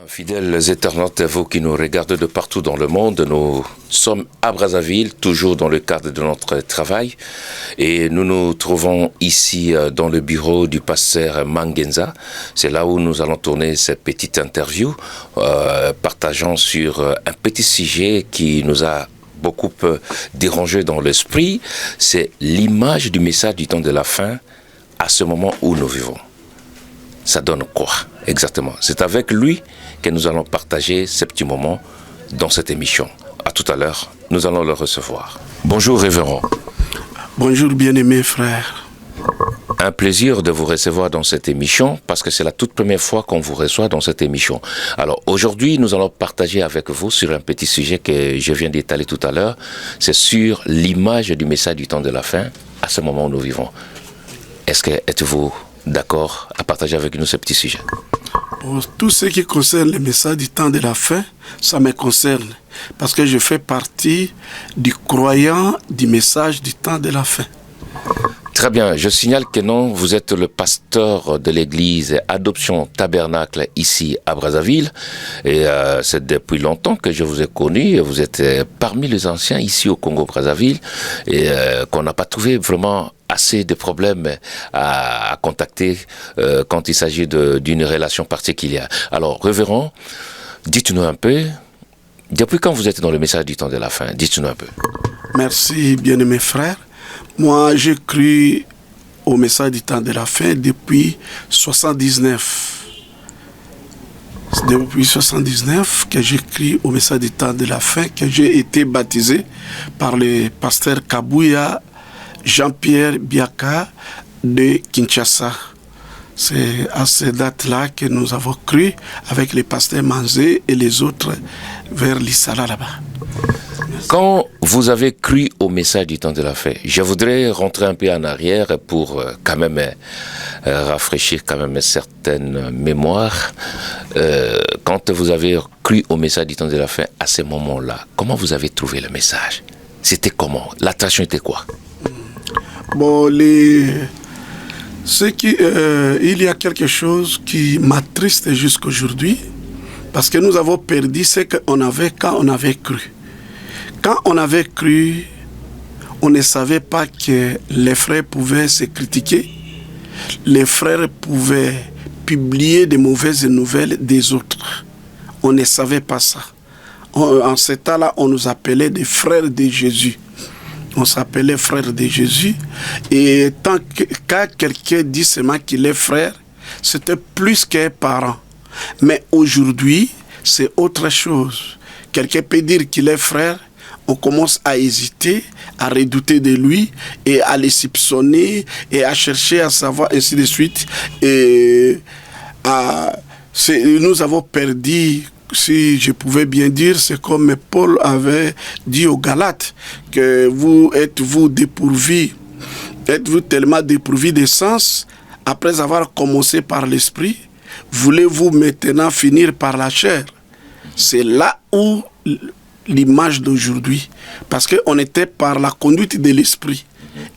Fidèles internautes, vous qui nous regardez de partout dans le monde, nous sommes à Brazzaville, toujours dans le cadre de notre travail, et nous nous trouvons ici dans le bureau du pasteur Mangenza. C'est là où nous allons tourner cette petite interview, partageant sur un petit sujet qui nous a beaucoup dérangé dans l'esprit. C'est l'image du message du temps de la fin à ce moment où nous vivons. Ça donne quoi exactement? C'est avec lui que nous allons partager ces petits moments dans cette émission. À tout à l'heure, nous allons le recevoir. Bonjour révérend. Bonjour bien-aimés frères. Un plaisir de vous recevoir dans cette émission parce que c'est la toute première fois qu'on vous reçoit dans cette émission. Alors aujourd'hui, nous allons partager avec vous sur un petit sujet que je viens d'étaler tout à l'heure. C'est sur l'image du message du temps de la fin à ce moment où nous vivons. Êtes-vous d'accord à partager avec nous ce petit sujet? Pour tout ce qui concerne le message du temps de la fin, ça me concerne. Parce que je fais partie du croyant du message du temps de la fin. Très bien, je signale que non, vous êtes le pasteur de l'église Adoption Tabernacle ici à Brazzaville. Et c'est depuis longtemps que je vous ai connu. Vous êtes parmi les anciens ici au Congo-Brazzaville et qu'on n'a pas trouvé vraiment assez de problèmes à contacter quand il s'agit d'une relation particulière. Alors, révérend, dites-nous un peu, depuis quand vous êtes dans le message du temps de la fin, dites-nous un peu. Merci, bien-aimés frères. Moi, j'ai cru au message du temps de la fin depuis 79. C'est depuis 79 que j'ai cru au message du temps de la fin, que j'ai été baptisé par le pasteur Kabouya Jean-Pierre Biaka de Kinshasa. C'est à cette date-là que nous avons cru avec les pasteurs Manzé et les autres vers l'Issala là-bas. Quand vous avez cru au message du temps de la fin, je voudrais rentrer un peu en arrière pour quand même rafraîchir quand même certaines mémoires. Quand vous avez cru au message du temps de la fin à ce moment-là, comment vous avez trouvé le message? C'était comment? L'attraction était quoi? Bon, il y a quelque chose qui m'attriste jusqu'aujourd'hui, parce que nous avons perdu ce qu'on avait quand on avait cru. Quand on avait cru, on ne savait pas que les frères pouvaient se critiquer, les frères pouvaient publier des mauvaises nouvelles des autres. On ne savait pas ça. En ce temps-là, on nous appelait des frères de Jésus. On s'appelait frère de Jésus. Et quand quelqu'un dit seulement qu'il est frère, c'était plus qu'un parent. Mais aujourd'hui, c'est autre chose. Quelqu'un peut dire qu'il est frère, on commence à hésiter, à redouter de lui et à les soupçonner et à chercher à savoir, ainsi de suite. Et nous avons perdu, si je pouvais bien dire, c'est comme Paul avait dit aux Galates, que êtes-vous tellement dépourvus de sens, après avoir commencé par l'esprit, voulez-vous maintenant finir par la chair? C'est là où l'image d'aujourd'hui, parce qu'on était par la conduite de l'esprit.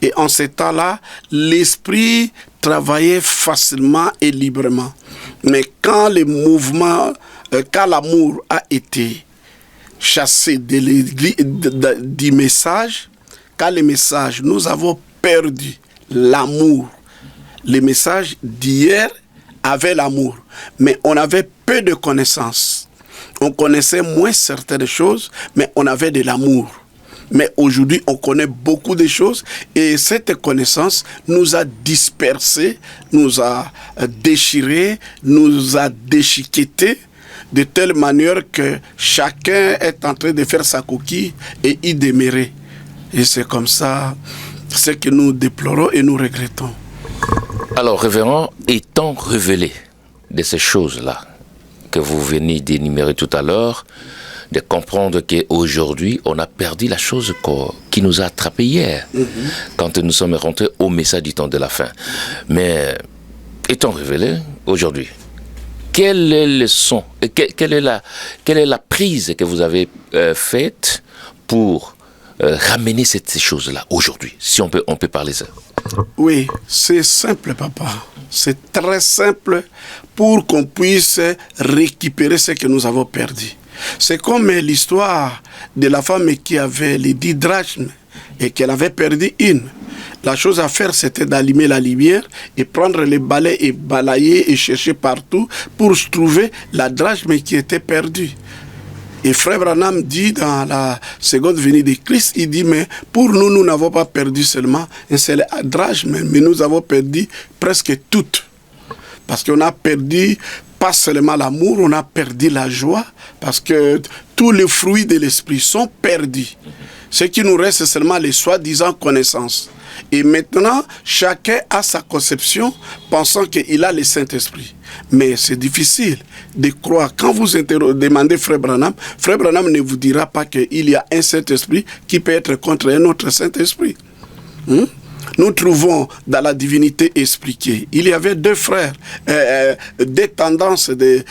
Et en ce temps-là, l'esprit travaillait facilement et librement. Mais quand quand l'amour a été chassé du message, quand le message, nous avons perdu l'amour. Le message d'hier avait l'amour, mais on avait peu de connaissances. On connaissait moins certaines choses, mais on avait de l'amour. Mais aujourd'hui, on connaît beaucoup de choses et cette connaissance nous a dispersés, nous a déchirés, nous a déchiquetés de telle manière que chacun est en train de faire sa coquille et y demeurer. Et c'est comme ça ce que nous déplorons et nous regrettons. Alors, révérend, étant révélé de ces choses-là que vous venez d'énumérer tout à l'heure, de comprendre qu'aujourd'hui, on a perdu la chose qui nous a attrapés hier, quand nous sommes rentrés au message du temps de la fin. Mais, étant révélé aujourd'hui, quelle est le son, quelle est la prise que vous avez faite pour ramener ces choses-là aujourd'hui, si on peut parler ça? Oui, c'est simple, papa. C'est très simple pour qu'on puisse récupérer ce que nous avons perdu. C'est comme l'histoire de la femme qui avait les 10 drachmes et qu'elle avait perdu une. La chose à faire, c'était d'allumer la lumière et prendre les balais et balayer et chercher partout pour trouver la drachme qui était perdue. Et Frère Branham dit dans la seconde venue de Christ, il dit, mais pour nous, nous n'avons pas perdu seulement un seul drachme, mais nous avons perdu presque toutes. Parce qu'on a perdu pas seulement l'amour, on a perdu la joie, parce que tous les fruits de l'esprit sont perdus. Ce qui nous reste, c'est seulement les soi-disant connaissances. Et maintenant, chacun a sa conception, pensant qu'il a le Saint-Esprit. Mais c'est difficile de croire. Quand vous demandez Frère Branham ne vous dira pas qu'il y a un Saint-Esprit qui peut être contre un autre Saint-Esprit. Nous trouvons dans la divinité expliquée. Il y avait deux frères, des tendances des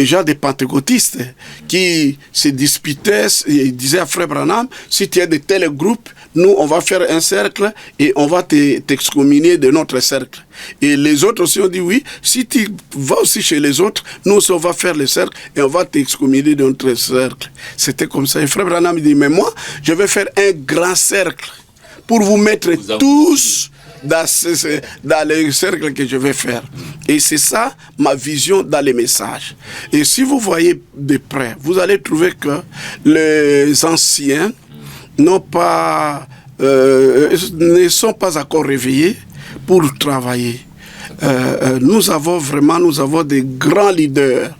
gens des pentecôtistes qui se disputaient et disaient à Frère Branham, si tu es de tel groupe, nous on va faire un cercle et on va t'excommunier de notre cercle. Et les autres aussi ont dit oui, si tu vas aussi chez les autres, nous aussi on va faire le cercle et on va t'excommunier de notre cercle. C'était comme ça. Et Frère Branham dit, mais moi, je vais faire un grand cercle pour vous mettre tous dans le cercle que je vais faire. Et c'est ça ma vision dans les messages. Et si vous voyez de près, vous allez trouver que les anciens ne sont pas encore réveillés pour travailler. Nous avons des grands leaders.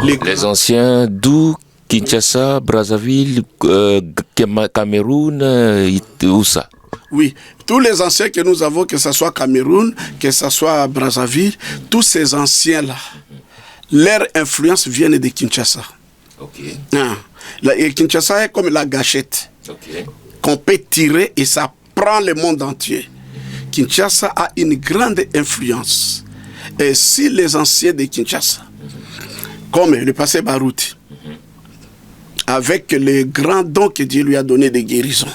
Les anciens d'où? Kinshasa, Brazzaville, Cameroun, où ça? Oui, tous les anciens que nous avons, que ce soit Cameroun, que ce soit Brazzaville, tous ces anciens-là, leur influence vient de Kinshasa. Okay. Et Kinshasa est comme la gâchette qu'on peut tirer et ça prend le monde entier. Kinshasa a une grande influence. Et si les anciens de Kinshasa, comme le passé Baruti, avec les grands dons que Dieu lui a donnés de guérison,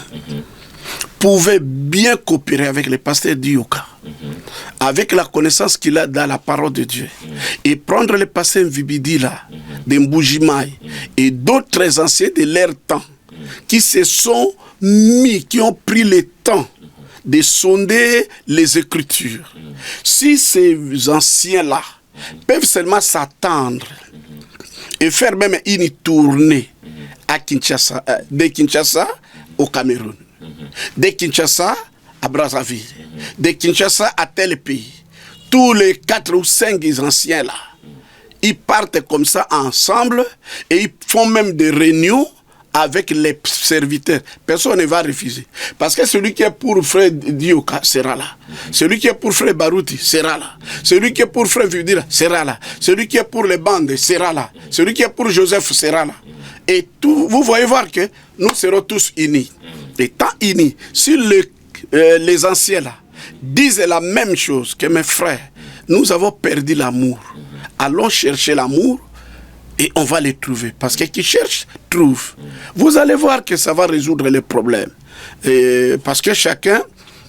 pouvait bien coopérer avec les pasteurs d'Ioka, avec la connaissance qu'il a dans la parole de Dieu, et prendre les pasteurs Vibidila, de Mbujimai, et d'autres anciens de leur temps, qui se sont mis, qui ont pris le temps de sonder les Écritures. Si ces anciens-là peuvent seulement s'attendre et faire même une tournée à Kinshasa, de Kinshasa au Cameroun, de Kinshasa à Brazzaville, de Kinshasa à tel pays, tous les 4 ou 5 anciens là, ils partent comme ça ensemble et ils font même des réunions avec les serviteurs. Personne ne va refuser. Parce que celui qui est pour Frère Dioka sera là. Celui qui est pour Frère Baruti sera là. Celui qui est pour Frère Vidira sera là. Celui qui est pour les bandes sera là. Celui qui est pour Joseph sera là. Et tout, vous voyez voir que nous serons tous unis. Étant unis, si les anciens là disent la même chose que mes frères, nous avons perdu l'amour. Allons chercher l'amour. Et on va les trouver. Parce que qui cherche, trouve. Vous allez voir que ça va résoudre les problèmes. Parce que chacun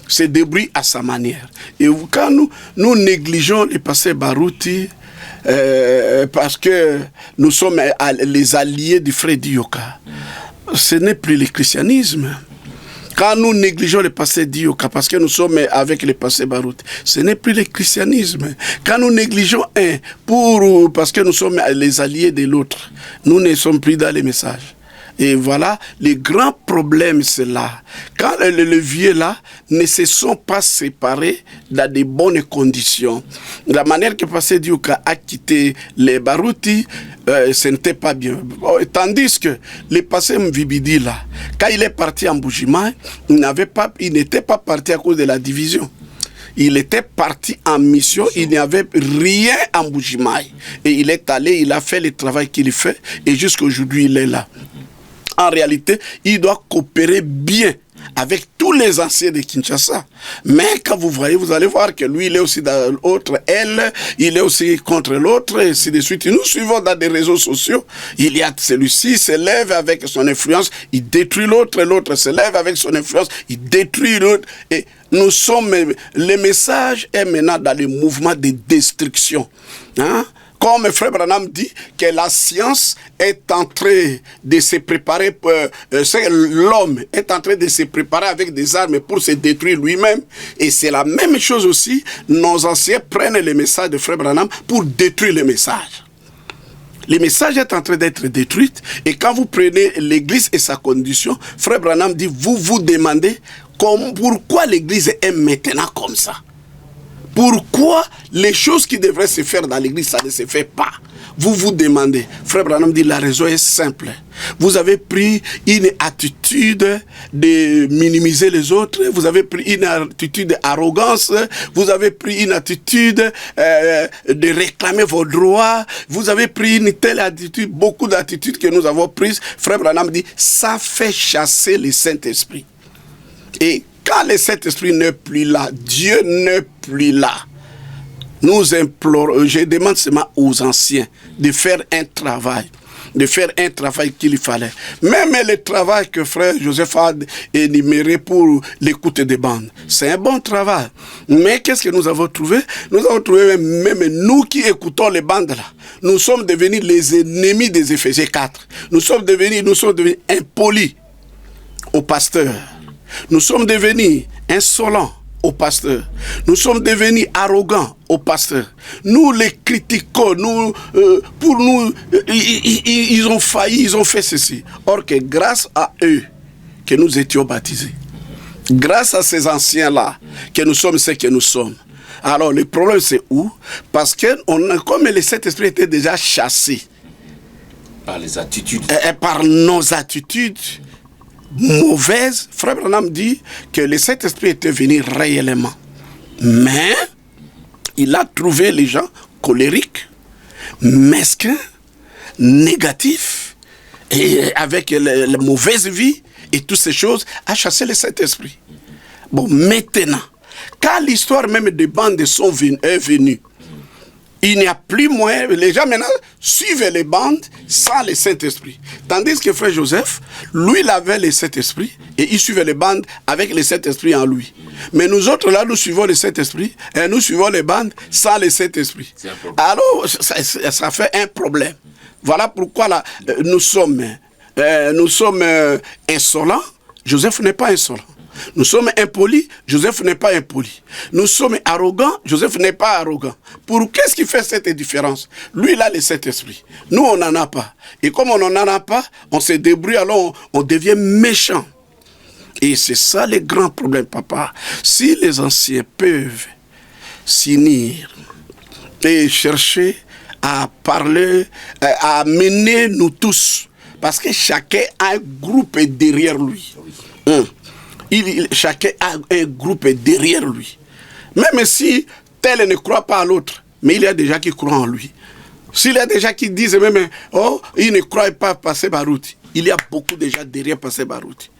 se débrouille à sa manière. Et quand nous négligeons les passés Baruti, parce que nous sommes les alliés du frère Dioka, ce n'est plus le christianisme. Quand nous négligeons le passé d'Ioka, parce que nous sommes avec le passé Baruti, ce n'est plus le christianisme. Quand nous négligeons un, parce que nous sommes les alliés de l'autre, nous ne sommes plus dans les messages. Et voilà, les grands problèmes, c'est là. Quand les vieux là ne se sont pas séparés dans de bonnes conditions. La manière que Passé Dioka a quitté les Baruti, ce n'était pas bien. Tandis que le Passé Mvibidi là, quand il est parti en Mbujimai, il n'était pas parti à cause de la division. Il était parti en mission, il n'y avait rien en Mbujimai. Et il est allé, il a fait le travail qu'il fait, et jusqu'à aujourd'hui il est là. En réalité, il doit coopérer bien avec tous les anciens de Kinshasa. Mais quand vous voyez, vous allez voir que lui, il est aussi dans l'autre, elle, il est aussi contre l'autre, et ainsi de suite. Et nous suivons dans des réseaux sociaux. Il y a celui-ci se lève avec son influence, il détruit l'autre, l'autre se lève avec son influence, il détruit l'autre. Et nous sommes, le message est maintenant dans le mouvement de destruction. Hein? Comme Frère Branham dit que la science est en train de se préparer, l'homme est en train de se préparer avec des armes pour se détruire lui-même. Et c'est la même chose aussi, nos anciens prennent le message de Frère Branham pour détruire le message. Le message est en train d'être détruit. Et quand vous prenez l'église et sa condition, Frère Branham dit, vous vous demandez pourquoi l'église est maintenant comme ça. Pourquoi les choses qui devraient se faire dans l'église, ça ne se fait pas? Vous vous demandez. Frère Branham dit, la raison est simple. Vous avez pris une attitude de minimiser les autres. Vous avez pris une attitude d'arrogance. Vous avez pris une attitude de réclamer vos droits. Vous avez pris une telle attitude, beaucoup d'attitudes que nous avons prises. Frère Branham dit, ça fait chasser le Saint-Esprit. Et quand le Saint-Esprit n'est plus là, Dieu n'est plus là, nous implorons, je demande seulement aux anciens de faire un travail. De faire un travail qu'il fallait. Même le travail que Frère Joseph a énuméré pour l'écoute des bandes, c'est un bon travail. Mais qu'est-ce que nous avons trouvé? Nous avons trouvé même nous qui écoutons les bandes là. Nous sommes devenus les ennemis des Éphésiens 4. Nous sommes devenus impolis aux pasteurs. Nous sommes devenus insolents aux pasteurs. Nous sommes devenus arrogants aux pasteurs. Nous les critiquons. Pour nous, ils ont failli, ils ont fait ceci. Or que grâce à eux que nous étions baptisés, grâce à ces anciens-là, que nous sommes ce que nous sommes. Alors le problème c'est où? Parce que comme le Saint-Esprit était déjà chassé par les attitudes, par nos attitudes mauvaise, Frère Branham dit que le Saint-Esprit était venu réellement. Mais il a trouvé les gens colériques, mesquins, négatifs, et avec la mauvaise vie et toutes ces choses, a chassé le Saint-Esprit. Bon, maintenant, quand l'histoire même des bandes est venue, il n'y a plus moyen, les gens maintenant suivent les bandes sans le Saint-Esprit. Tandis que Frère Joseph, lui, il avait le Saint-Esprit et il suivait les bandes avec le Saint-Esprit en lui. Mais nous autres, là, nous suivons le Saint-Esprit et nous suivons les bandes sans le Saint-Esprit. Alors, ça fait un problème. Voilà pourquoi là, nous sommes insolents. Joseph n'est pas insolent. Nous sommes impolis, Joseph n'est pas impoli. Nous sommes arrogants, Joseph n'est pas arrogant. Pour qu'est-ce qui fait cette différence? Lui, il a le Saint-Esprit. Nous, on n'en a pas. Et comme on n'en a pas, on se débrouille, alors on devient méchant. Et c'est ça le grand problème, papa. Si les anciens peuvent s'unir et chercher à parler, à mener nous tous, parce que chacun a un groupe derrière lui. Chacun a un groupe derrière lui. Même si tel ne croit pas à l'autre, mais il y a des gens qui croient en lui. S'il y a des gens qui disent même, oh, il ne croit pas passer Barouti, il y a beaucoup de gens derrière passer Barouti.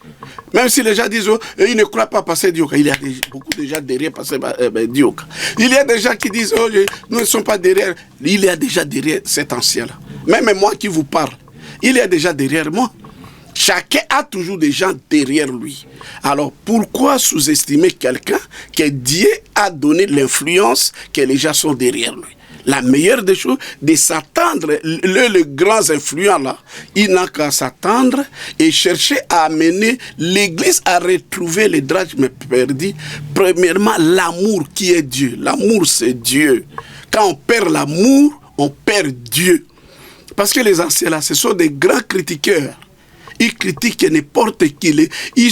Même si les gens disent, oh, il ne croit pas passer Dioka, il y a beaucoup de gens derrière passer Dioka. Il y a des gens qui disent, oh, nous ne sommes pas derrière, il y a déjà derrière cet ancien-là. Même moi qui vous parle, il y a déjà derrière moi. Chacun a toujours des gens derrière lui. Alors, pourquoi sous-estimer quelqu'un que Dieu a donné l'influence que les gens sont derrière lui? La meilleure des choses, de s'attendre, les grands influents là, il n'a qu'à s'attendre et chercher à amener l'Église à retrouver les drachmes perdus. Premièrement, l'amour qui est Dieu. L'amour, c'est Dieu. Quand on perd l'amour, on perd Dieu. Parce que les anciens là, ce sont des grands critiqueurs. Ils critiquent n'importe qui. Ils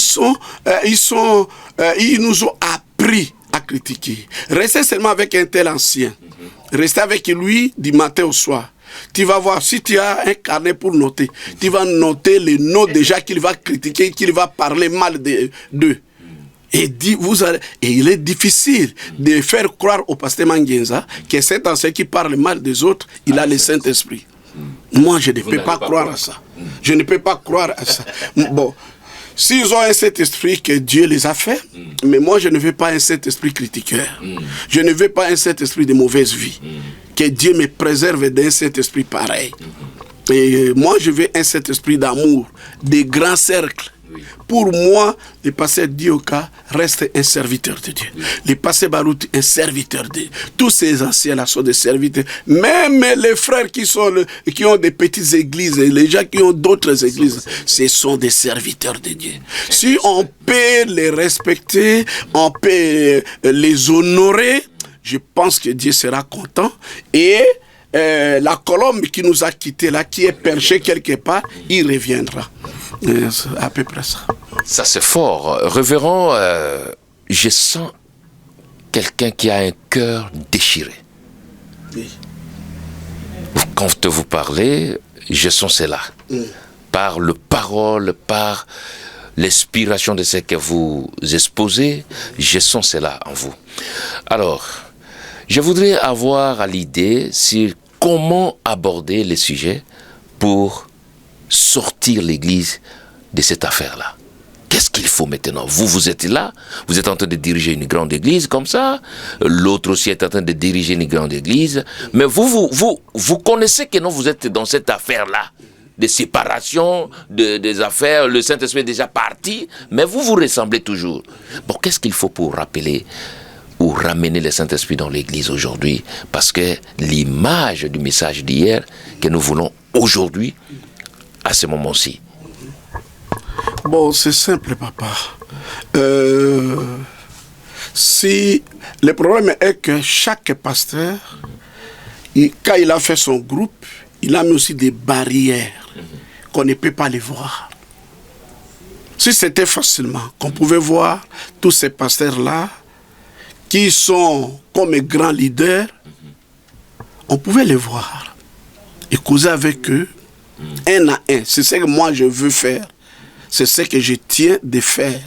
nous ont appris à critiquer. Restez seulement avec un tel ancien. Restez avec lui du matin au soir. Tu vas voir, si tu as un carnet pour noter, tu vas noter les noms déjà qu'il va critiquer, qu'il va parler mal d'eux. Et il est difficile de faire croire au pasteur Mangenza que cet ancien qui parle mal des autres, il a le Saint-Esprit. Moi, je ne peux pas croire à ça. Je ne peux pas croire à ça. Bon, S'ils ont un Saint-Esprit que Dieu les a fait, mais moi je ne veux pas un Saint-Esprit critiqueur. Je ne veux pas un Saint-Esprit de mauvaise vie. Que Dieu me préserve d'un Saint-Esprit pareil. Et moi je veux un Saint-Esprit d'amour, de grands cercles. Pour moi, le pasteur Dioka reste un serviteur de Dieu. Le pasteur Baruti, un serviteur de Dieu. Tous ces anciens-là sont des serviteurs. Même les frères qui ont des petites églises, les gens qui ont d'autres églises, ce sont des serviteurs de Dieu. Si on peut les respecter, on peut les honorer, je pense que Dieu sera content. Et la colombe qui nous a quittés là, qui est perchée quelque part, il reviendra. À peu près ça. Ça c'est fort. Révérend, je sens quelqu'un qui a un cœur déchiré. Oui. Quand vous parlez, je sens cela. Par le parole, par l'inspiration de ce que vous exposez, je sens cela en vous. Alors, je voudrais avoir à l'idée sur comment aborder les sujets pour sortir l'Église de cette affaire-là. Qu'est-ce qu'il faut maintenant? Vous êtes là, vous êtes en train de diriger une grande église comme ça, l'autre aussi est en train de diriger une grande église, mais vous connaissez que non, vous êtes dans cette affaire-là, de séparation, des affaires, le Saint-Esprit est déjà parti, mais vous ressemblez toujours. Bon, qu'est-ce qu'il faut pour rappeler ou ramener le Saint-Esprit dans l'église aujourd'hui? Parce que l'image du message d'hier que nous voulons aujourd'hui, à ce moment-ci. Bon, c'est simple, papa. Si le problème est que chaque pasteur, quand il a fait son groupe, il a mis aussi des barrières qu'on ne peut pas les voir. Si c'était facilement, qu'on pouvait voir tous ces pasteurs-là, qui sont comme grands leaders, on pouvait les voir et causer avec eux, un à un. C'est ce que moi je veux faire. C'est ce que je tiens de faire.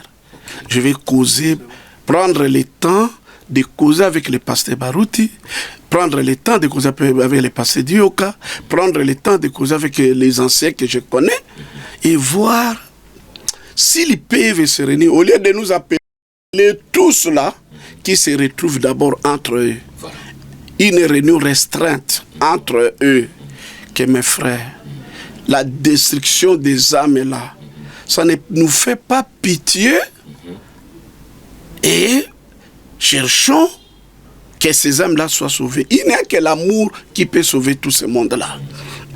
Je vais causer, prendre le temps de causer avec le pasteur Baruti, prendre le temps de causer avec le pasteur Dioka, prendre le temps de causer avec les anciens que je connais et voir s'ils peuvent se réunir. Au lieu de nous appeler tous là, qui se retrouvent d'abord entre eux. Une réunion restreinte entre eux. Que mes frères, la destruction des âmes est là. Ça ne nous fait pas pitié. Et cherchons que ces âmes-là soient sauvées. Il n'y a que l'amour qui peut sauver tout ce monde-là.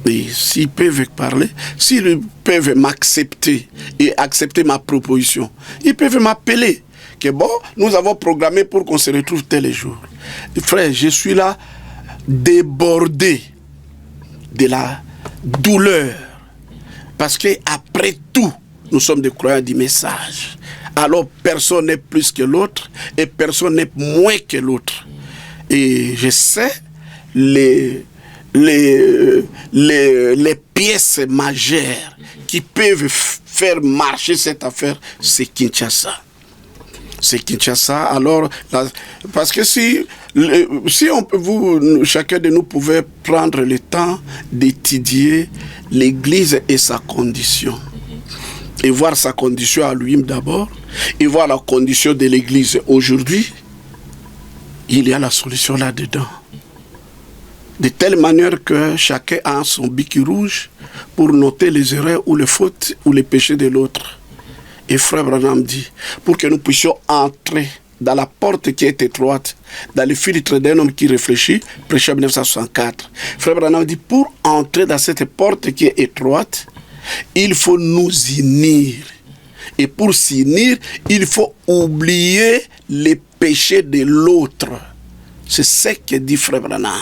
Et s'ils peuvent parler, s'ils peuvent m'accepter et accepter ma proposition, ils peuvent m'appeler. Que bon, nous avons programmé pour qu'on se retrouve tel jour. Frère, je suis là débordé de la douleur. Parce que après tout, nous sommes des croyants du message. Alors personne n'est plus que l'autre et personne n'est moins que l'autre. Et je sais les pièces majeures qui peuvent faire marcher cette affaire, c'est Kinshasa. C'est Kinshasa. Alors, parce que si chacun de nous pouvait prendre le temps d'étudier l'Église et sa condition, et voir sa condition à lui d'abord, et voir la condition de l'Église aujourd'hui, il y a la solution là-dedans. De telle manière que chacun a son bic rouge pour noter les erreurs ou les fautes ou les péchés de l'autre. Et Frère Branham dit, pour que nous puissions entrer dans la porte qui est étroite, dans le filtre d'un homme qui réfléchit, prêché en 1964. Frère Branham dit, pour entrer dans cette porte qui est étroite, il faut nous unir. Et pour s'unir, il faut oublier les péchés de l'autre. C'est ce que dit Frère Branham.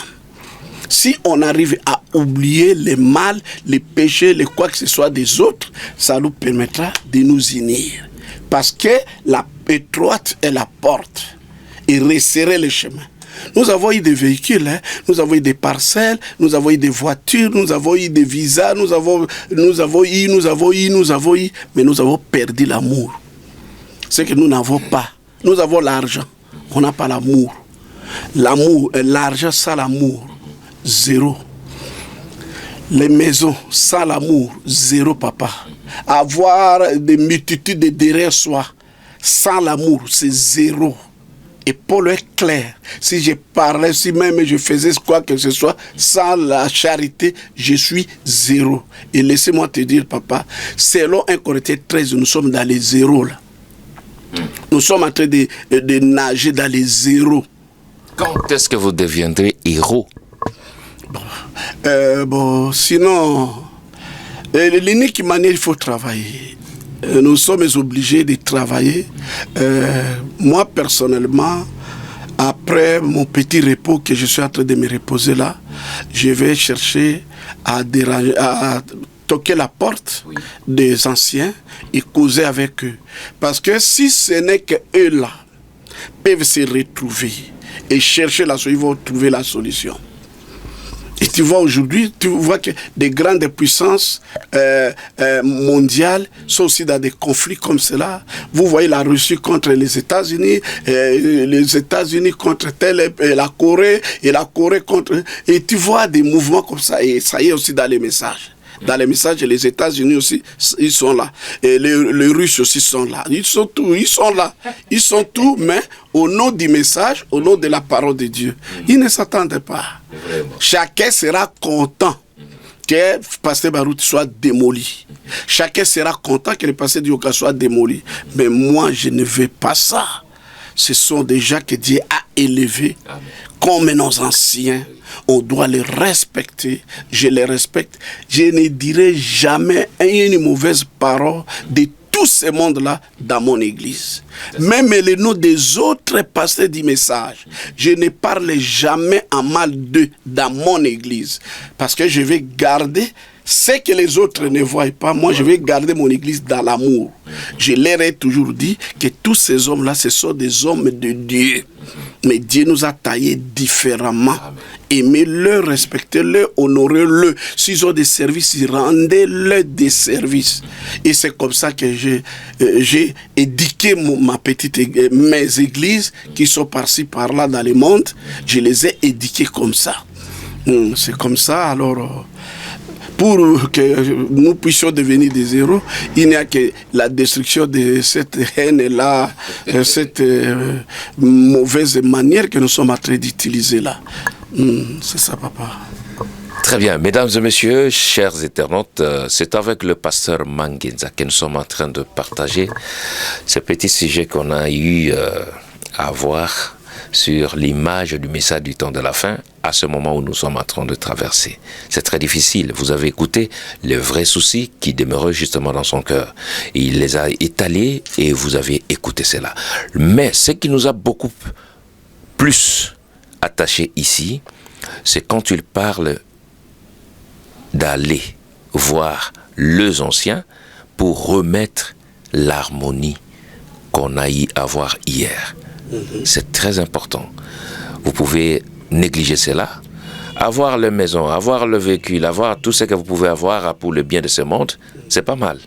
Si on arrive à oublier les mal, les péchés, les quoi que ce soit des autres, ça nous permettra de nous unir. Parce que la étroite est la porte et resserrer le chemin. Nous avons eu des véhicules, hein? Nous avons eu des parcelles, nous avons eu des voitures, nous avons eu des visas, nous avons eu, mais nous avons perdu l'amour. C'est que nous n'avons pas. Nous avons l'argent, on n'a pas l'amour. L'amour, l'argent, ça l'amour. Zéro. Les maisons sans l'amour, zéro papa. Avoir des multitudes de derrière soi, sans l'amour, c'est zéro. Et Paul est clair. Si je parlais, si même je faisais quoi que ce soit, sans la charité, je suis zéro. Et laissez-moi te dire, papa, selon 1 Corinthiens 13, nous sommes dans les zéros là. Nous sommes en train de nager dans les zéros. Quand est-ce que vous deviendrez héros? Sinon, l'unique manière, il faut travailler. Nous sommes obligés de travailler. Moi, personnellement, après mon petit repos que je suis en train de me reposer là, je vais chercher à toquer la porte des anciens et causer avec eux. Parce que si ce n'est qu'eux là peuvent se retrouver et chercher la solution, ils vont trouver la solution. Et tu vois aujourd'hui, tu vois que des grandes puissances mondiales sont aussi dans des conflits comme cela. Vous voyez la Russie contre les États-Unis contre la Corée, et la Corée contre... Et tu vois des mouvements comme ça, et ça y est aussi dans les messages. Dans les messages, les États-Unis aussi, ils sont là. Et les Russes aussi sont là. Ils sont là. Ils sont tout, mais au nom du message, au nom de la parole de Dieu. Ils ne s'attendent pas. Chacun sera content que le pasteur Barout soit démoli. Chacun sera content que le pasteur Dioka soit démoli. Mais moi, je ne veux pas ça. Ce sont des gens que Dieu a élevés. Amen. Comme nos anciens. On doit les respecter. Je les respecte. Je ne dirai jamais une mauvaise parole de tout ce monde-là dans mon église. Même les noms des autres pasteurs du message, je ne parle jamais en mal d'eux dans mon église. Parce que je vais garder ce que les autres ne voient pas. Moi, je vais garder mon église dans l'amour. Je leur ai toujours dit que tous ces hommes-là, ce sont des hommes de Dieu. Mais Dieu nous a taillés différemment. Aimez-le, respectez-le, honorez-le. S'ils ont des services, rendez-le des services. Et c'est comme ça que j'ai éduqué mes églises qui sont par-ci, par-là dans le monde. Je les ai éduquées comme ça. C'est comme ça, alors... Pour que nous puissions devenir des héros, il n'y a que la destruction de cette haine-là, cette mauvaise manière que nous sommes en train d'utiliser là. C'est ça, papa. Très bien. Mesdames et messieurs, chers internautes, c'est avec le pasteur Mangenza que nous sommes en train de partager ce petit sujet qu'on a eu à voir sur l'image du message du temps de la fin à ce moment où nous sommes en train de traverser. C'est très difficile. Vous avez écouté les vrais soucis qui demeuraient justement dans son cœur. Il les a étalés et vous avez écouté cela. Mais ce qui nous a beaucoup plus attachés ici, c'est quand il parle d'aller voir les anciens pour remettre l'harmonie qu'on a eu à voir hier. C'est très important. Vous pouvez négliger cela. Avoir la maison, avoir le véhicule, avoir tout ce que vous pouvez avoir pour le bien de ce monde, c'est pas mal.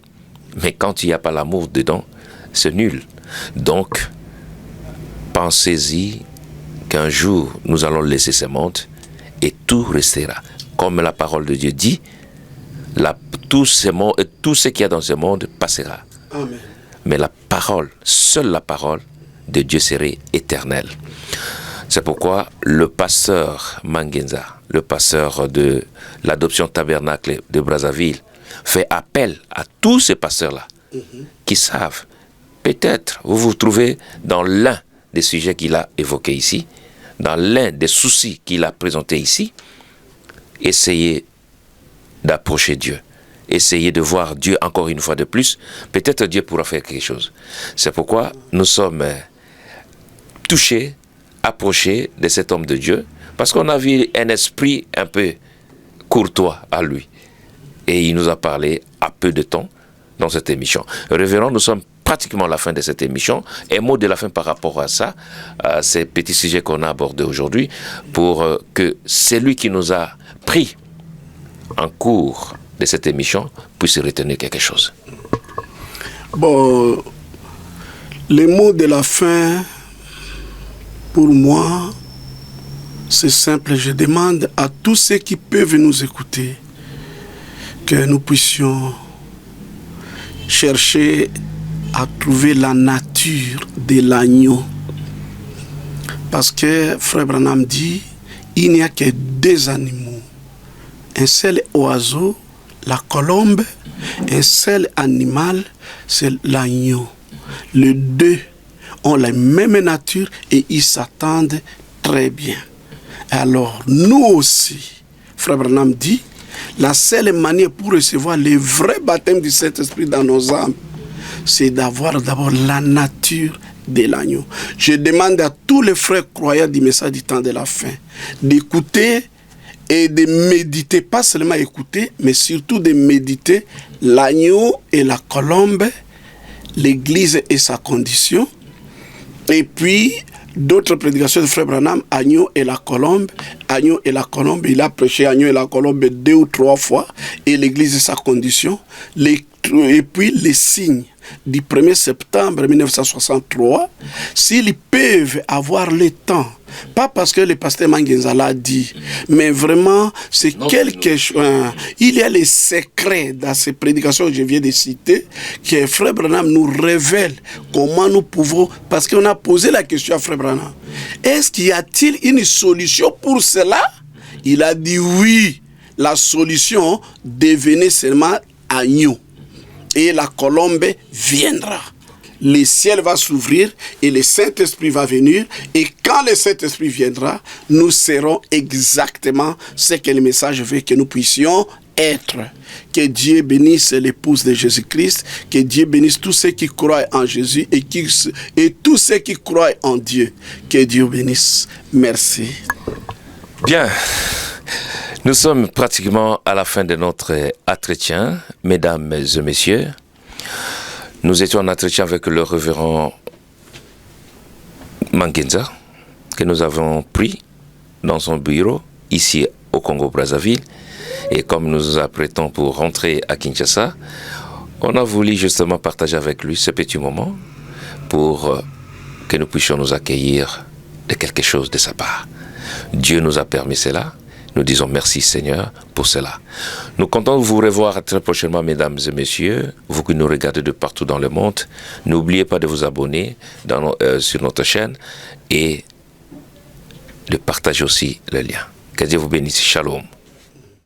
Mais quand il n'y a pas l'amour dedans, c'est nul. Donc, pensez-y qu'un jour, nous allons laisser ce monde et tout restera. Comme la parole de Dieu dit, tout ce qu'il y a dans ce monde passera. Amen. Mais la parole, seule la parole, de Dieu serait éternel. C'est pourquoi le pasteur Mangenza, le pasteur de l'adoption tabernacle de Brazzaville, fait appel à tous ces pasteurs-là qui savent, peut-être vous vous trouvez dans l'un des sujets qu'il a évoqués ici, dans l'un des soucis qu'il a présentés ici, essayez d'approcher Dieu. Essayez de voir Dieu encore une fois de plus. Peut-être Dieu pourra faire quelque chose. C'est pourquoi nous sommes touchés, approchés de cet homme de Dieu, parce qu'on a vu un esprit un peu courtois à lui. Et il nous a parlé à peu de temps dans cette émission. Révérend, nous sommes pratiquement à la fin de cette émission. Un mot de la fin par rapport à ça, à ces petits sujets qu'on a abordés aujourd'hui, pour que celui qui nous a pris en cours de cette émission puisse retenir quelque chose. Bon, les mots de la fin, pour moi, c'est simple. Je demande à tous ceux qui peuvent nous écouter que nous puissions chercher à trouver la nature de l'agneau. Parce que Frère Branham dit, il n'y a que deux animaux. Un seul oiseau, la colombe, un seul animal, c'est l'agneau. Les deux ont la même nature et ils s'attendent très bien. Alors, nous aussi, Frère Branham dit, la seule manière pour recevoir le vrai baptême du Saint-Esprit dans nos âmes, c'est d'avoir d'abord la nature de l'agneau. Je demande à tous les frères croyants du message du temps de la fin d'écouter et de méditer, pas seulement écouter, mais surtout de méditer l'agneau et la colombe, l'église et sa condition, et puis d'autres prédications de Frère Branham, agneau et la colombe, il a prêché agneau et la colombe 2 ou 3 fois, et l'église et sa condition, et puis les signes du 1er septembre 1963, s'ils peuvent avoir le temps, pas parce que le pasteur Mangenza l'a dit, mais vraiment c'est quelque chose. Il y a les secrets dans ces prédications que je viens de citer, que Frère Branham nous révèle comment nous pouvons, parce qu'on a posé la question à Frère Branham, est-ce qu'il y a-t-il une solution pour cela? Il a dit oui, la solution devenait seulement agneau. Et la colombe viendra. Le ciel va s'ouvrir et le Saint-Esprit va venir. Et quand le Saint-Esprit viendra, nous serons exactement ce que le message veut que nous puissions être. Que Dieu bénisse l'épouse de Jésus-Christ. Que Dieu bénisse tous ceux qui croient en Jésus et tous ceux qui croient en Dieu. Que Dieu bénisse. Merci. Bien. Nous sommes pratiquement à la fin de notre entretien, mesdames et messieurs. Nous étions en entretien avec le révérend Mangenza, que nous avons pris dans son bureau, ici au Congo-Brazzaville. Et comme nous nous apprêtons pour rentrer à Kinshasa, on a voulu justement partager avec lui ce petit moment pour que nous puissions nous accueillir de quelque chose de sa part. Dieu nous a permis cela. Nous disons merci Seigneur pour cela. Nous comptons vous revoir très prochainement, mesdames et messieurs, vous qui nous regardez de partout dans le monde. N'oubliez pas de vous abonner sur notre chaîne et de partager aussi le lien. Que Dieu vous bénisse. Shalom.